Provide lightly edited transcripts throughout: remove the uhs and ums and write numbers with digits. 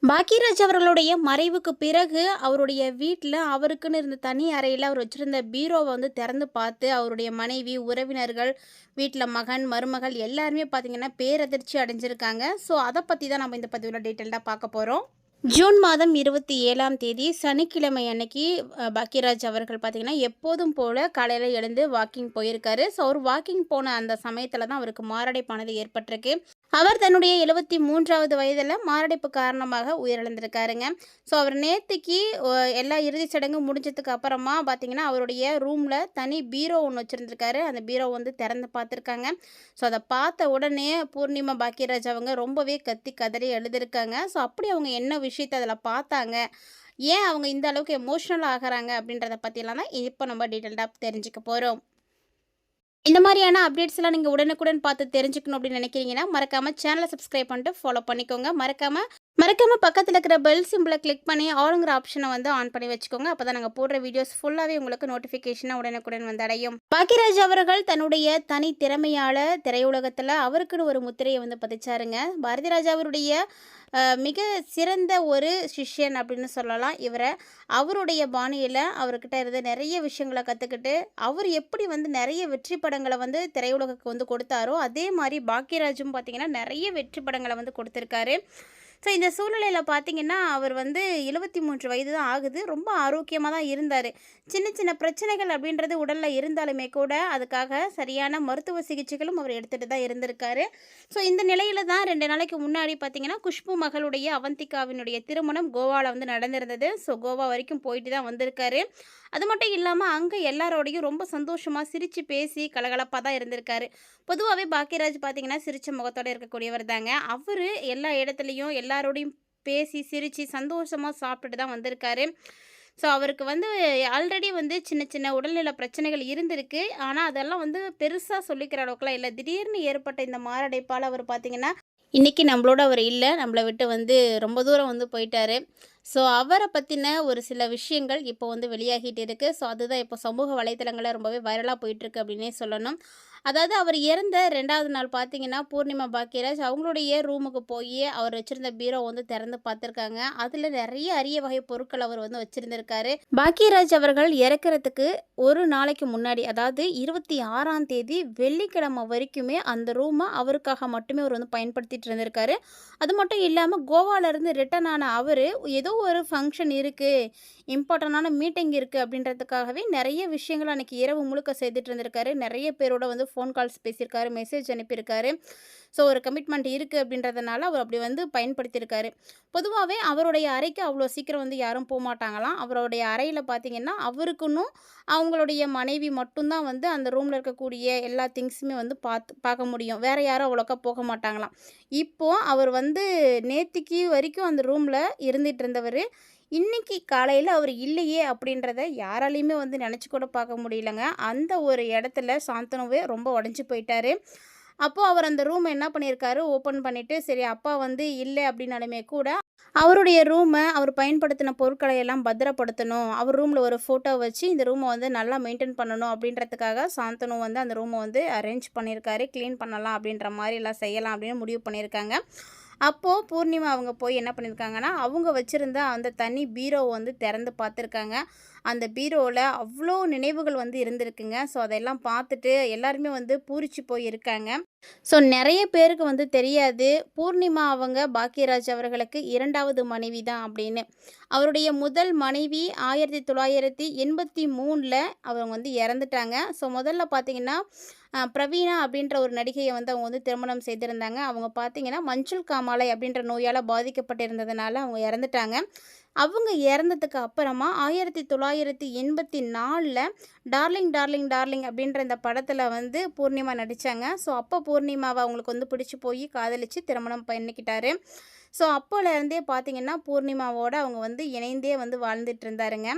பாக்கியராஜ் அவர்களுடைய மறைவுக்கு பிறகு அவருடைய வீட்டில் அவருக்குன்னு இருந்த தனி அறையில் அவர் வச்சுருந்த பீரோவை வந்து திறந்து பார்த்து அவருடைய மனைவி உறவினர்கள் வீட்டில் மகன் மருமகள் எல்லாருமே பார்த்திங்கன்னா பேரதிர்ச்சி அடைஞ்சிருக்காங்க. ஸோ அதை பற்றி தான் நம்ம இந்த பதிவில் டீட்டெயில்டாக பார்க்க போகிறோம். ஜூன் மாதம் 27ஆம் தேதி சனிக்கிழமை அன்னைக்கு பாக்கியராஜ் அவர்கள் பார்த்திங்கன்னா எப்போதும் போல் காலையில் எழுந்து வாக்கிங் போயிருக்காரு. ஸோ அவர் வாக்கிங் போன அந்த சமயத்தில் தான் அவருக்கு மாரடைப்பானது ஏற்பட்டிருக்கு. அவர் தன்னுடைய 73வது வயதில் மாரடைப்பு காரணமாக உயிரிழந்திருக்காருங்க. ஸோ அவர் நேற்றுக்கு எல்லா இறுதிச் சடங்கு முடிஞ்சதுக்கு அப்புறமா பார்த்திங்கன்னா அவருடைய ரூமில் தனி பீரோ ஒன்று வச்சுருந்துருக்காரு. அந்த பீரோ வந்து திறந்து பார்த்துருக்காங்க. ஸோ அதை பார்த்த உடனே பூர்ணிமா பாக்கியராஜ் அவங்க ரொம்பவே கத்தி கதறி எழுதியிருக்காங்க. ஸோ அப்படி அவங்க என்ன விஷயத்தை அதில் பார்த்தாங்க, ஏன் அவங்க இந்த அளவுக்கு எமோஷ்னல் ஆகிறாங்க அப்படின்றத பற்றிலாம் தான் இப்போ நம்ம டீட்டெயில்டாக தெரிஞ்சுக்க போகிறோம். இந்த மாதிரியான அப்டேட்ஸ்லாம் நீங்கள் உடனுக்குடன் பார்த்து தெரிஞ்சுக்கணும் அப்படின்னு நினைக்கிறீங்கன்னா மறக்காமல் சேனலை சப்ஸ்கிரைப் பண்ணிட்டு ஃபாலோ பண்ணிக்கோங்க. மறக்காமல் பக்கத்தில் இருக்கிற பெல் சிம்பிளை கிளிக் பண்ணி ஆளுங்கிற ஆப்ஷனை வந்து ஆன் பண்ணி வச்சுக்கோங்க. அப்போ தான் நாங்கள் போடுற வீடியோஸ் ஃபுல்லாகவே உங்களுக்கு நோட்டிஃபிகேஷனாக உடனுக்குடன் வந்து அடையும். பாக்கியராஜ் அவர்கள் தன்னுடைய தனி திறமையால் திரையுலகத்தில் அவருக்குன்னு ஒரு முத்திரையை வந்து பதிச்சாருங்க. பாரதிராஜா அவருடைய மிக சிறந்த ஒரு சிஷ்யன் அப்படின்னு சொல்லலாம் இவரை. அவருடைய பாணியில் அவர்கிட்ட இருந்து நிறைய விஷயங்களை கற்றுக்கிட்டு அவர் எப்படி வந்து நிறைய வெற்றி படங்களை வந்து திரையுலகுக்கு வந்து கொடுத்தாரோ அதே மாதிரி பாக்கியராஜும் பார்த்திங்கன்னா நிறைய வெற்றி படங்களை வந்து கொடுத்துருக்காரு. ஸோ இந்த சூழ்நிலையில் பார்த்திங்கன்னா அவர் வந்து 73 வயது தான் ஆகுது. ரொம்ப ஆரோக்கியமாக தான் இருந்தார். சின்ன சின்ன பிரச்சனைகள் அப்படின்றது உடலில் இருந்தாலுமே கூட அதுக்காக சரியான மருத்துவ சிகிச்சைகளும் அவர் எடுத்துகிட்டு தான் இருந்திருக்காரு. ஸோ இந்த நிலையில் தான் 2 நாளைக்கு முன்னாடி பார்த்திங்கன்னா குஷ்பு மகளுடைய அவந்திகாவினுடைய திருமணம் கோவாவில் வந்து நடந்திருந்தது. ஸோ கோவா வரைக்கும் போயிட்டு தான் வந்திருக்காரு. அது மட்டும் இல்லாமல் அங்கே எல்லாரோடையும் ரொம்ப சந்தோஷமாக சிரித்து பேசி கலகலப்பாக தான் இருந்திருக்காரு. பொதுவாகவே பாக்கியராஜ் பார்த்திங்கன்னா சிரித்த முகத்தோடு இருக்கக்கூடியவர் தாங்க. அவர் எல்லா இடத்துலையும் எல்லாரோடையும் பேசி சிரித்து சந்தோஷமாக சாப்பிட்டுட்டு தான் வந்திருக்காரு. ஸோ அவருக்கு வந்து ஆல்ரெடி வந்து சின்ன சின்ன உடல்நல பிரச்சனைகள் இருந்திருக்கு. ஆனால் அதெல்லாம் வந்து பெருசாக சொல்லிக்கிற அளவுக்குலாம் இல்லை. திடீர்னு ஏற்பட்ட இந்த மாரடைப்பால் அவர் பார்த்திங்கன்னா இன்றைக்கி நம்மளோட அவர் இல்லை, நம்மளை விட்டு வந்து ரொம்ப தூரம் வந்து போயிட்டார். ஸோ அவரை பற்றின ஒரு சில விஷயங்கள் இப்போ வந்து வெளியாகிட்டு இருக்குது. ஸோ அதுதான் இப்போ சமூக வலைத்தளங்களில் ரொம்பவே வைரலாக போயிட்டுருக்கு அப்படின்னே சொல்லணும். அதாவது அவர் இறந்த 2வது நாள் பார்த்திங்கன்னா பூர்ணிமா பாக்கியராஜ் அவங்களுடைய ரூமுக்கு போய் அவர் வச்சுருந்த பீரோ வந்து திறந்து பார்த்துருக்காங்க. அதில் நிறைய அரிய வகை பொருட்கள் அவர் வந்து வச்சுருந்துருக்காரு. பாக்கியராஜ் அவர்கள் இறக்கிறதுக்கு ஒரு நாளைக்கு முன்னாடி, அதாவது 26ஆம் தேதி வெள்ளிக்கிழமை வரைக்குமே அந்த ரூமை அவருக்காக மட்டுமே அவர் வந்து பயன்படுத்திட்டு இருந்திருக்காரு. அது மட்டும் இல்லாமல் கோவாலேருந்து ரிட்டர்ன் ஆன அவர் ஏதோ ஒரு ஃபங்க்ஷன் இருக்குது, இம்பார்ட்டண்டான மீட்டிங் இருக்குது அப்படின்றதுக்காகவே நிறைய விஷயங்கள் அன்றைக்கி இரவு முழுக்க செய்துட்டு இருந்திருக்காரு. நிறைய பேரோட வந்து ஃபோன் கால்ஸ் பேசியிருக்காரு, மெசேஜ் அனுப்பியிருக்காரு. ஸோ ஒரு கமிட்மெண்ட் இருக்குது அப்படின்றதுனால அவர் அப்படி வந்து பயன்படுத்தியிருக்காரு. பொதுவாகவே அவருடைய அறைக்கு அவ்வளோ சீக்கிரம் வந்து யாரும் போகமாட்டாங்களாம். அவருடைய அறையில் பார்த்திங்கன்னா அவருக்குன்னும் அவங்களுடைய மனைவி மட்டும்தான் வந்து அந்த ரூமில் இருக்கக்கூடிய எல்லா திங்ஸுமே வந்து பார்க்க முடியும். வேறு யாரும் அவ்வளோக்கா போக மாட்டாங்களாம். இப்போது அவர் வந்து நேத்திக்கு வரைக்கும் அந்த ரூமில் இருந்துகிட்டு இருந்தவர் இன்றைக்கி காலையில் அவர் இல்லையே அப்படின்றத யாராலையுமே வந்து நினச்சி கூட பார்க்க முடியலங்க. அந்த ஒரு இடத்துல சாந்தனுவே ரொம்ப உடஞ்சி போயிட்டார். அப்போது அவர் அந்த ரூமை என்ன பண்ணியிருக்காரு, ஓப்பன் பண்ணிவிட்டு சரி அப்பா வந்து இல்லை அப்படின்னாலுமே கூட அவருடைய ரூமை அவர் பயன்படுத்தின பொருட்களை எல்லாம் பத்திரப்படுத்தணும், அவர் ரூமில் ஒரு ஃபோட்டோ வச்சு இந்த ரூமை வந்து நல்லா மெயின்டைன் பண்ணணும் அப்படின்றதுக்காக சாந்தனு வந்து அந்த ரூமை வந்து அரேஞ்ச் பண்ணியிருக்காரு. க்ளீன் பண்ணலாம் அப்படின்ற மாதிரி எல்லாம் செய்யலாம் அப்படின்னு முடிவு பண்ணியிருக்காங்க. அப்போது பூர்ணிமா அவங்க போய் என்ன பண்ணியிருக்காங்கன்னா அவங்க வச்சுருந்த அந்த தனி பீரோவை வந்து திறந்து பார்த்துருக்காங்க. அந்த பீரோவில் அவ்வளோ நினைவுகள் வந்து இருந்திருக்குங்க. ஸோ அதெல்லாம் பார்த்துட்டு எல்லாருமே வந்து பூரிச்சு போய் இருக்காங்க. ஸோ நிறைய பேருக்கு வந்து தெரியாது பூர்ணிமா அவங்க பாக்கியராஜ் அவர்களுக்கு 2வது மனைவி தான் அப்படின்னு. அவருடைய முதல் மனைவி 1983ல் அவங்க வந்து இறந்துட்டாங்க. ஸோ முதல்ல பார்த்திங்கன்னா பிரவீனா அப்படின்ற ஒரு நடிகையை வந்து அவங்க வந்து திருமணம் செய்திருந்தாங்க. அவங்க பார்த்திங்கன்னா மஞ்சள் காமாலை அப்படின்ற நோயால் பாதிக்கப்பட்டிருந்ததுனால அவங்க இறந்துட்டாங்க. அவங்க இறந்ததுக்கு அப்புறமா 1984ல் டார்லிங் டார்லிங் டார்லிங் அப்படின்ற இந்த படத்தில் வந்து பூர்ணிமா நடித்தாங்க. ஸோ அப்போ பூர்ணிமாவை அவங்களுக்கு வந்து பிடிச்சி போய் காதலித்து திருமணம் பண்ணிக்கிட்டாரு. ஸோ அப்போலேருந்தே பார்த்திங்கன்னா பூர்ணிமாவோட அவங்க வந்து இணைந்தே வந்து வாழ்ந்துட்டு இருந்தாருங்க.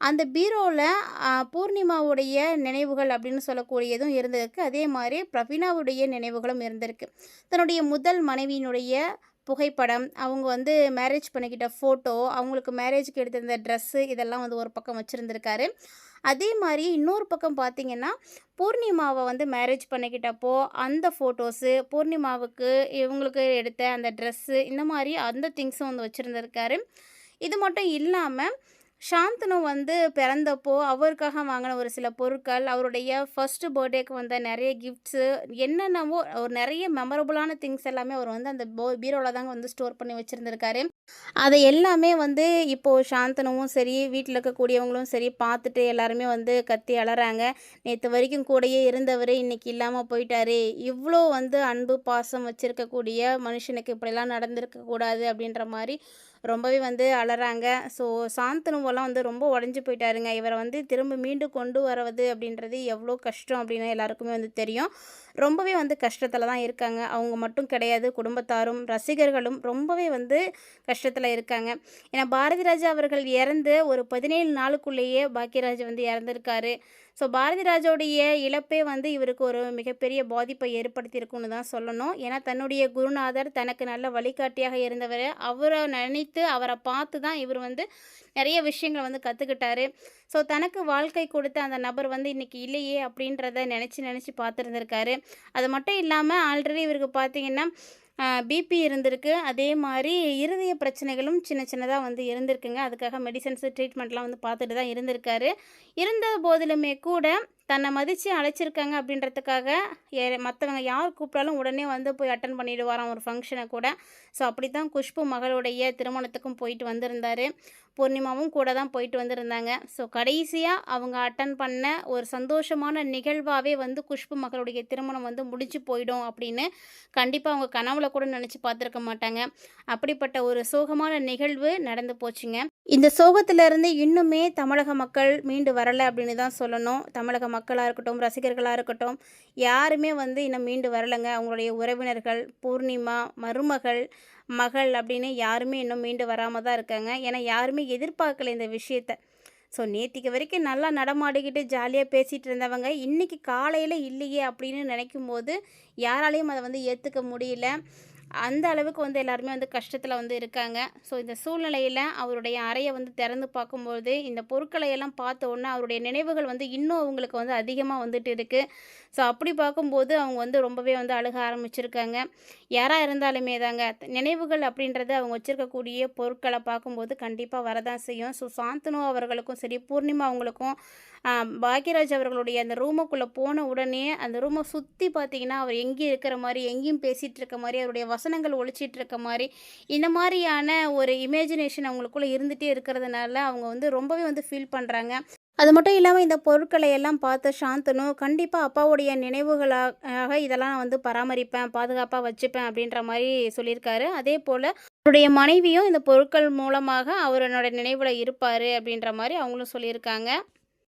அந்த பீரோவில் பூர்ணிமாவுடைய நினைவுகள் அப்படின்னு சொல்லக்கூடியதும் இருந்திருக்கு. அதே மாதிரி பிரவீனாவுடைய நினைவுகளும் இருந்திருக்கு. தன்னுடைய முதல் மனைவியினுடைய புகைப்படம், அவங்க வந்து மேரேஜ் பண்ணிக்கிட்ட ஃபோட்டோ, அவங்களுக்கு மேரேஜுக்கு எடுத்திருந்த ட்ரெஸ்ஸு இதெல்லாம் வந்து ஒரு பக்கம் வச்சிருந்திருக்காரு. அதே மாரி இன்னொரு பக்கம் பார்த்தீங்கன்னா, பூர்ணிமாவ வந்து மேரேஜ் பண்ணிக்கிட்டப்போ அந்த ஃபோட்டோஸு, பூர்ணிமாவுக்கு இவங்களுக்கு எடுத்த அந்த ட்ரெஸ்ஸு இந்த மாரி அந்த திங்ஸும் வந்து வச்சிருந்திருக்காரு. இது மட்டும் இல்லாம, சாந்தனு வந்து பிறந்தப்போ அவருக்காக வாங்கின ஒரு சில பொருட்கள், அவருடைய ஃபர்ஸ்ட் பர்த்டேக்கு வந்த நெறைய கிஃப்ட்ஸு என்னென்னவோ ஒரு நெறைய மெமரபுளான திங்ஸ் எல்லாமே அவர் வந்து அந்த பீரோல தாங்க வந்து ஸ்டோர் பண்ணி வச்சிருந்திருக்காரு. அத எல்லாமே வந்து இப்போ சாந்தனுவும் சரி, வீட்ல இருக்கக்கூடியவங்களும் சரி பார்த்துட்டு எல்லாருமே வந்து கத்தி அழறாங்க. "நேத்து வரைக்கும் கூடயே இருந்தவரு, இன்னைக்கு இல்லாம போயிட்டாரே! இவ்ளோ வந்து அன்பு, பாசம் வச்சிருக்கக்கூடிய மனுஷனுக்கு இப்படிலாம் நடந்திருக்க கூடாது." அப்படின்ற மாரி ரொம்பவே வந்து அழறாங்க. ஸோ சாந்தனுவெல்லாம் வந்து ரொம்ப உடைஞ்சு போயிட்டாருங்க. இவர வந்து திரும்ப மீண்டு கொண்டு வரவது அப்படின்றது எவ்வளோ கஷ்டம் அப்படின்னு எல்லாருக்குமே வந்து தெரியும். ரொம்பவே வந்து கஷ்டத்துல தான் இருக்காங்க. அவங்க மட்டும் கிடையாது, குடும்பத்தாரும், ரசிகர்களும் ரொம்பவே வந்து கஷ்டத்துல இருக்காங்க. ஏன்னா பாரதிராஜா அவர்கள் இறந்து ஒரு 17 நாளுக்குள்ளேயே பாக்யராஜ் வந்து இறந்திருக்காரு. ஸோ பாரதிராஜாவுடைய இழப்பே வந்து இவருக்கு ஒரு மிகப்பெரிய பாதிப்பை ஏற்படுத்தியிருக்குன்னு தான் சொல்லணும். ஏன்னா தன்னுடைய குருநாதர், தனக்கு நல்ல வழிகாட்டியாக இருந்தவர், அவர நினைத்து, அவர பார்த்து தான் இவர் வந்து நெறைய விஷயங்கள வந்து கத்துக்கிட்டாரு. ஸோ தனக்கு வாழ்க்கை கொடுத்த அந்த நபர் வந்து இன்னைக்கு இல்லையே அப்படின்றத நெனச்சு நெனச்சு பார்த்துருந்துருக்காரு. அது மட்டும் இல்லாம ஆல்ரெடி இவருக்கு பார்த்தீங்கன்னா, பிபி இருந்திருக்கு. அதே மாரி இருதய பிரச்சனைகளும் சின்ன சின்னதா வந்து இருந்திருக்குங்க. அதுக்காக மெடிசின்ஸு, ட்ரீட்மெண்ட்லாம் வந்து பார்த்துட்டு தான் இருந்திருக்காரு. இருந்த போதிலுமே கூட தன்னை மதித்து அழைச்சிருக்காங்க அப்படின்றதுக்காக மற்றவங்க யார் கூப்பிட்டாலும் உடனே வந்து போய் அட்டன் பண்ணிடுவாராம் ஒரு ஃபங்க்ஷனை கூட. ஸோ அப்படி தான் குஷ்பு மகளுடைய திருமணத்துக்கும் போயிட்டு வந்திருந்தார். பூர்ணிமாவும் கூட தான் போயிட்டு வந்திருந்தாங்க. ஸோ கடைசியாக அவங்க அட்டன் பண்ண ஒரு சந்தோஷமான நிகழ்வாகவே வந்து குஷ்பு மகளுடைய திருமணம் வந்து முடிஞ்சு போயிடும் அப்படின்னு கண்டிப்பாக அவங்க கனவுல கூட நினச்சி பார்த்துருக்க மாட்டாங்க. அப்படிப்பட்ட ஒரு சோகமான நிகழ்வு நடந்து போச்சுங்க. இந்த சோகத்திலிருந்து இன்னுமே தமிழக மக்கள் மீண்டு வரல அப்படின்னு தான் சொல்லணும். தமிழக மக்களா இருக்கட்டும், ரசிகர்களா இருக்கட்டும், யாருமே வந்து இன்னும் மீண்டு வரலங்க. அவங்களுடைய உறவினர்கள், பூர்ணிமா, மருமகள், மகள் அப்படின்னு யாருமே இன்னும் மீண்டு வராம தான் இருக்காங்க. ஏன்னா யாருமே எதிர்பார்க்கல இந்த விஷயத்த. ஸோ நேத்திக்கு வரைக்கும் நல்லா நடமாடிக்கிட்டு ஜாலியா பேசிட்டு இருந்தவங்க, இன்னைக்கு காலையில இல்லையே அப்படின்னு நினைக்கும்போது, யாராலயும் அத வந்து ஏத்துக்க முடியல. அந்த அளவுக்கு வந்து எல்லாருமே வந்து கஷ்டத்துல வந்து இருக்காங்க. ஸோ இந்த சூழ்நிலையில அவருடைய அறைய வந்து திறந்து பார்க்கும்போது, இந்த பொருட்களை எல்லாம் பார்த்த உடனே அவருடைய நினைவுகள் வந்து இன்னும் அவங்களுக்கு வந்து அதிகமா வந்துட்டு இருக்கு. ஸோ அப்படி பார்க்கும்போது அவங்க வந்து ரொம்பவே வந்து அழுக ஆரம்பிச்சிருக்காங்க. யாரா இருந்தாலுமே தாங்க, நினைவுகள் அப்படின்றது அவங்க வச்சிருக்கக்கூடிய பொருட்கள பார்க்கும்போது கண்டிப்பா வரதான் செய்யும். ஸோ சாந்தனு அவர்களுக்கும் சரி, பூர்ணிமா அவங்களுக்கும் பாக்யராஜ் அவர்களுடைய அந்த ரூமுக்குள்ள போன உடனே, அந்த ரூம சுத்தி பார்த்தீங்கன்னா, அவர் எங்கேயும் இருக்கிற மாரி, எங்கேயும் பேசிட்டு இருக்க மாரி, அவருடைய வசனங்கள் ஒலிச்சிட்டு இருக்க மாரி, இந்த மாரியான ஒரு இமேஜினேஷன் அவங்களுக்குள்ள இருந்துட்டே இருக்கிறதுனால, அவங்க வந்து ரொம்பவே வந்து ஃபீல் பண்றாங்க. அது மட்டும் இல்லாம இந்த பொருட்களை எல்லாம் பார்த்த சாந்தனு, கண்டிப்பா அப்பாவுடைய நினைவுகளாக இதெல்லாம் நான் வந்து பராமரிப்பேன், பாதுகாப்பா வச்சுப்பேன் அப்படின்ற மாரி சொல்லியிருக்காரு. அதேபோல அவருடைய மனைவியும் இந்த பொருட்கள் மூலமாக அவரோட நினைவுல இருப்பாரு அப்படின்ற மாரி அவங்களும் சொல்லியிருக்காங்க.